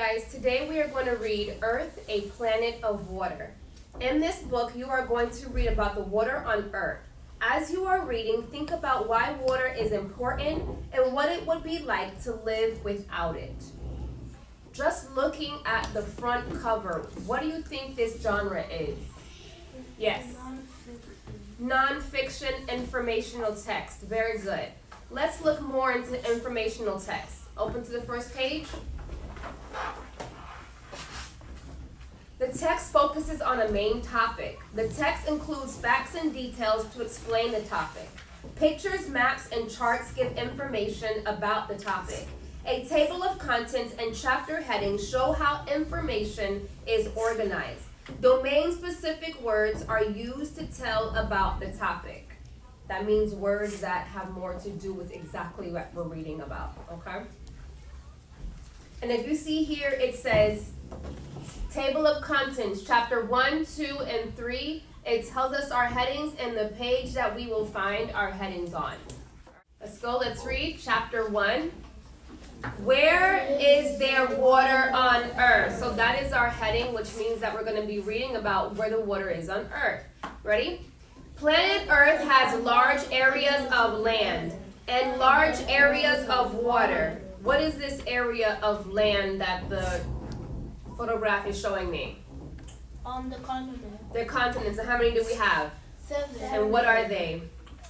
guys, today we are going to read Earth, a Planet of Water. In this book, you are going to read about the water on Earth. As you are reading, think about why water is important and what it would be like to live without it. Just looking at the front cover, what do you think this genre is? Yes. Non-fiction informational text. Very good. Let's look more into informational text. Open to the first page. The text focuses on a main topic. The text includes facts and details to explain the topic. Pictures, maps, and charts give information about the topic. A table of contents and chapter headings show how information is organized. Domain-specific words are used to tell about the topic. That means words that have more to do with exactly what we're reading about, okay? And if you see here, it says Table of Contents, chapter 1, 2, and 3. It tells us our headings and the page that we will find our headings on. Let's go, let's read chapter 1. Where is there water on Earth? So that is our heading, which means that we're going to be reading about where the water is on Earth. Ready? Planet Earth has large areas of land and large areas of water. What is this area of land that the photograph is showing me? The continent. The continents. And how many do we have? 7. And what are they?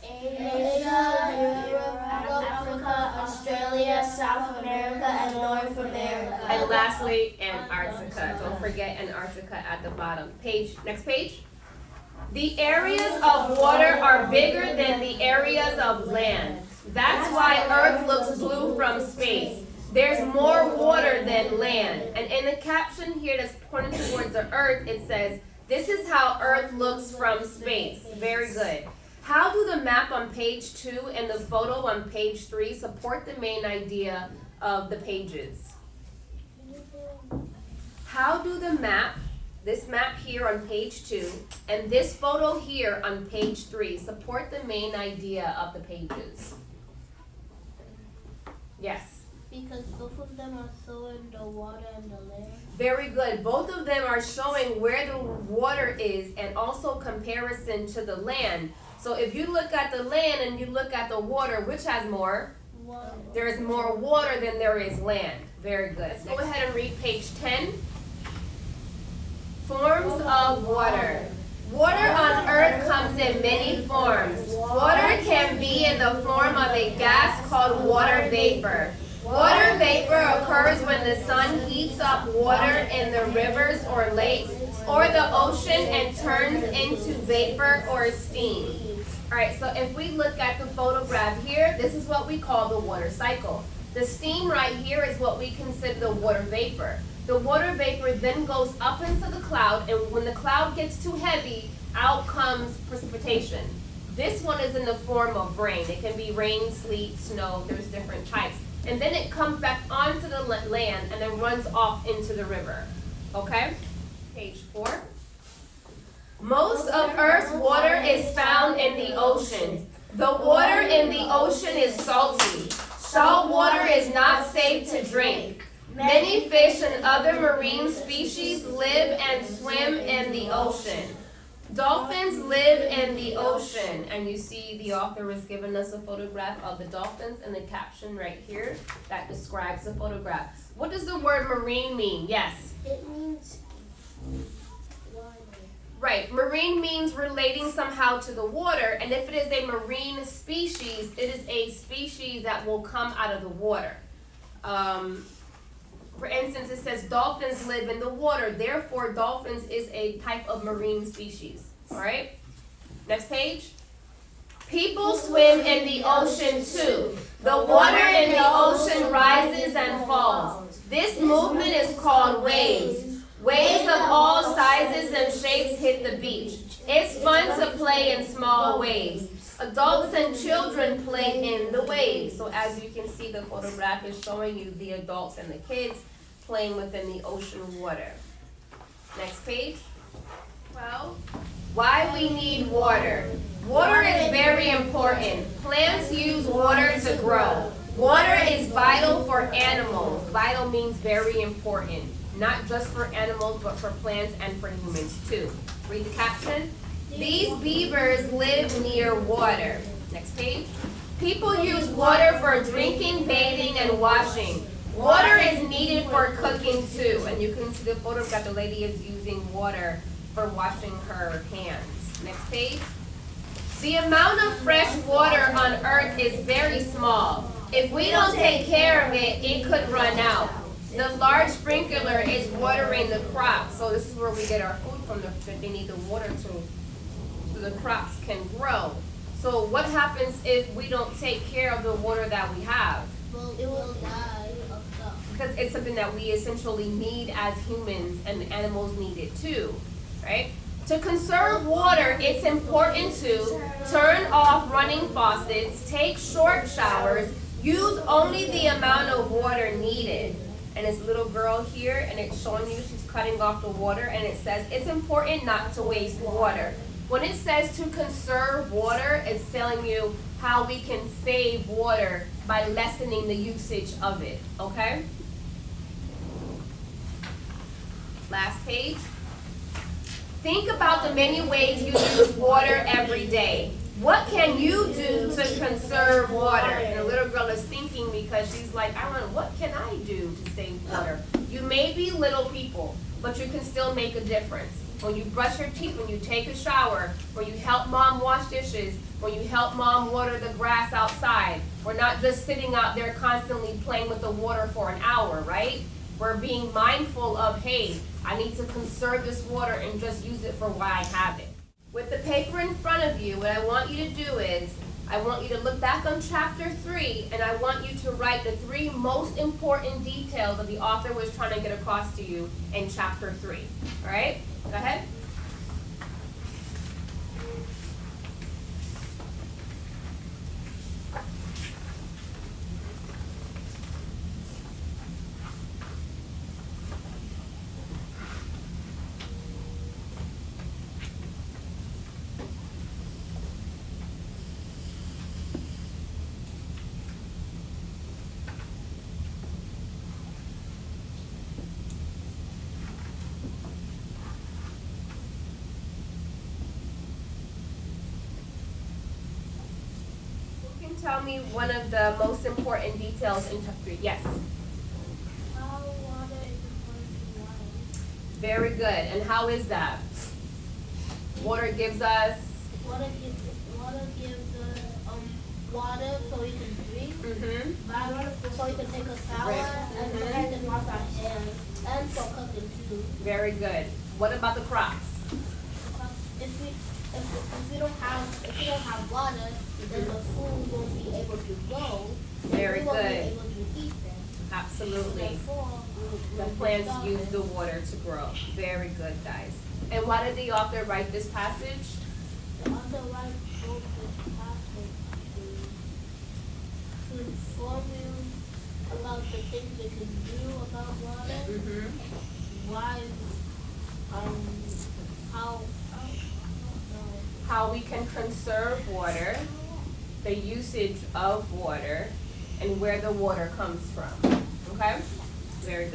Asia, Europe, Africa, Australia, South America, and North America. And lastly, Antarctica. Don't forget Antarctica at the bottom. Next page. The areas of water are bigger than the areas of land. That's why Earth looks blue from space. There's more water than land. And in the caption here that's pointing towards the Earth, it says, this is how Earth looks from space. Very good. How do the map on page 2 and the photo on page 3 support the main idea of the pages? How do this map here on page 2 and this photo here on page 3 support the main idea of the pages? Yes. Because both of them are showing the water and the land. Very good. Both of them are showing where the water is and also comparison to the land. So if you look at the land and you look at the water, which has more? Water. There is more water than there is land. Very good. Let's go ahead and read page 10. Forms of water. Water on Earth comes in many forms. Water can be in the form of a gas called water vapor. Water vapor occurs when the sun heats up water in the rivers or lakes or the ocean and turns into vapor or steam. All right, so if we look at the photograph here, this is what we call the water cycle. The steam right here is what we consider the water vapor. The water vapor then goes up into the cloud, and when the cloud gets too heavy, out comes precipitation. This one is in the form of rain. It can be rain, sleet, snow. There's different types. And then it comes back onto the land and then runs off into the river. Okay? Page 4. Most of Earth's water is found in the oceans. The water in the ocean is salty. Salt water is not safe to drink. Many fish and other marine species live and swim in the ocean. Dolphins live in the ocean, and you see the author has given us a photograph of the dolphins and the caption right here that describes the photograph. What does the word marine mean? Yes? It means water. Right, marine means relating somehow to the water, and if it is a marine species, it is a species that will come out of the water. For instance, it says dolphins live in the water. Therefore, dolphins is a type of marine species. All right? Next page. People swim in the ocean too. The water in the ocean rises and falls. This movement is called waves. Waves of all sizes and shapes hit the beach. It's fun to play in small waves. Adults and children play in the waves. So as you can see, the photograph is showing you the adults and the kids playing within the ocean water. Next page. 12. Why we need water. Water is very important. Plants use water to grow. Water is vital for animals. Vital means very important. Not just for animals, but for plants and for humans too. Read the caption. These beavers live near water. Next page. People use water for drinking, bathing, and washing. Water is needed for cooking too. And you can see the photograph, the lady is using water for washing her hands. Next page. The amount of fresh water on earth is very small. If we don't take care of it, it could run out. The large sprinkler is watering the crops. So this is where we get our food from. They need the water so the crops can grow. So what happens if we don't take care of the water that we have? Well, it will die of stuff. Because it's something that we essentially need as humans, and the animals need it too, right? To conserve water, it's important to turn off running faucets, take short showers, use only the amount of water needed. And it's a little girl here, and it's showing you she's cutting off the water, and it says it's important not to waste water. When it says to conserve water, it's telling you how we can save water by lessening the usage of it, okay? Last page. Think about the many ways you use water every day. What can you do to conserve water? And the little girl is thinking because she's like, I wonder, what can I do to save water? You may be little people, but you can still make a difference. When you brush your teeth, when you take a shower, when you help mom wash dishes, when you help mom water the grass outside, we're not just sitting out there constantly playing with the water for an hour, right? We're being mindful of, hey, I need to conserve this water and just use it for why I have it. With the paper in front of you, what I want you to do is, I want you to look back on chapter 3, and I want you to write the 3 most important details that the author was trying to get across to you in chapter 3. All right? Go ahead. Tell me one of the most important details in chapter 3. Yes? How water is important to life. Very good. And how is that? Water gives us? Water gives us water so we can drink, so we can take a shower, and so we can wash our hands, and for cooking too. Very good. What about the crops? If we don't have water, then the food won't be able to grow. Very we won't good. be able to eat them. Absolutely. Therefore, The plants use the water to grow. Very good, guys. And why did the author write this passage? The author wrote this passage to inform you about the things we can do about water. Why, How we can conserve water, the usage of water, and where the water comes from. Okay? Very good.